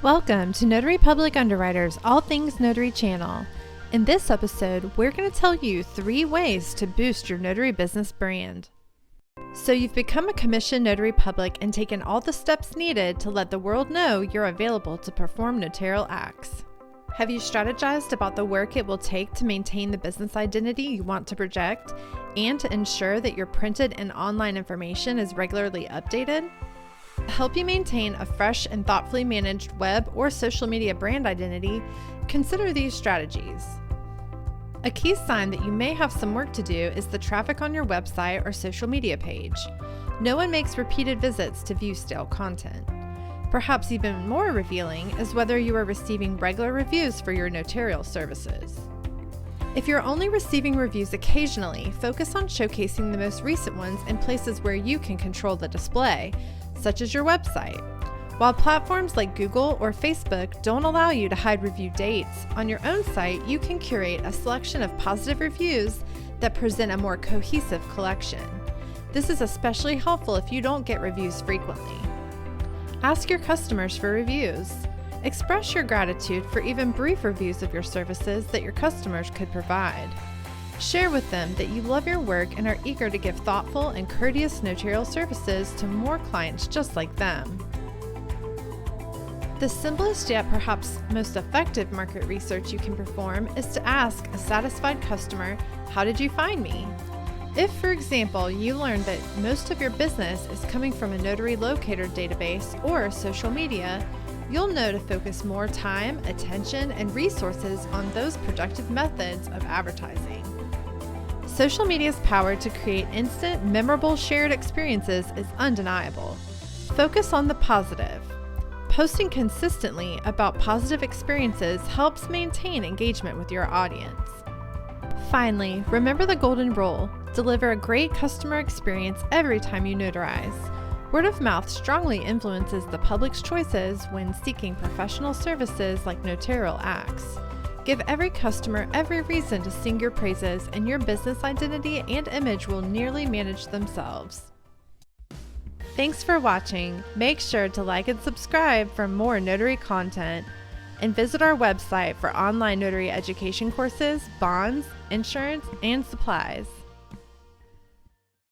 Welcome to Notary Public Underwriters All Things Notary channel. In this episode, we're going to tell you 3 ways to boost your notary business brand. So you've become a commissioned notary public and taken all the steps needed to let the world know you're available to perform notarial acts. Have you strategized about the work it will take to maintain the business identity you want to project and to ensure that your printed and online information is regularly updated? To help you maintain a fresh and thoughtfully managed web or social media brand identity, consider these strategies. A key sign that you may have some work to do is the traffic on your website or social media page. No one makes repeated visits to view stale content. Perhaps even more revealing is whether you are receiving regular reviews for your notarial services. If you're only receiving reviews occasionally, focus on showcasing the most recent ones in places where you can control the display, such as your website. While platforms like Google or Facebook don't allow you to hide review dates, on your own site you can curate a selection of positive reviews that present a more cohesive collection. This is especially helpful if you don't get reviews frequently. Ask your customers for reviews. Express your gratitude for even brief reviews of your services that your customers could provide. Share with them that you love your work and are eager to give thoughtful and courteous notarial services to more clients just like them. The simplest yet perhaps most effective market research you can perform is to ask a satisfied customer, "How did you find me?" If, for example, you learn that most of your business is coming from a notary locator database or social media, you'll know to focus more time, attention, and resources on those productive methods of advertising. Social media's power to create instant, memorable shared experiences is undeniable. Focus on the positive. Posting consistently about positive experiences helps maintain engagement with your audience. Finally, remember the golden rule: deliver a great customer experience every time you notarize. Word of mouth strongly influences the public's choices when seeking professional services like notarial acts. Give every customer every reason to sing your praises, and your business identity and image will nearly manage themselves. Thanks for watching. Make sure to like and subscribe for more notary content, and visit our website for online notary education courses, bonds, insurance, and supplies.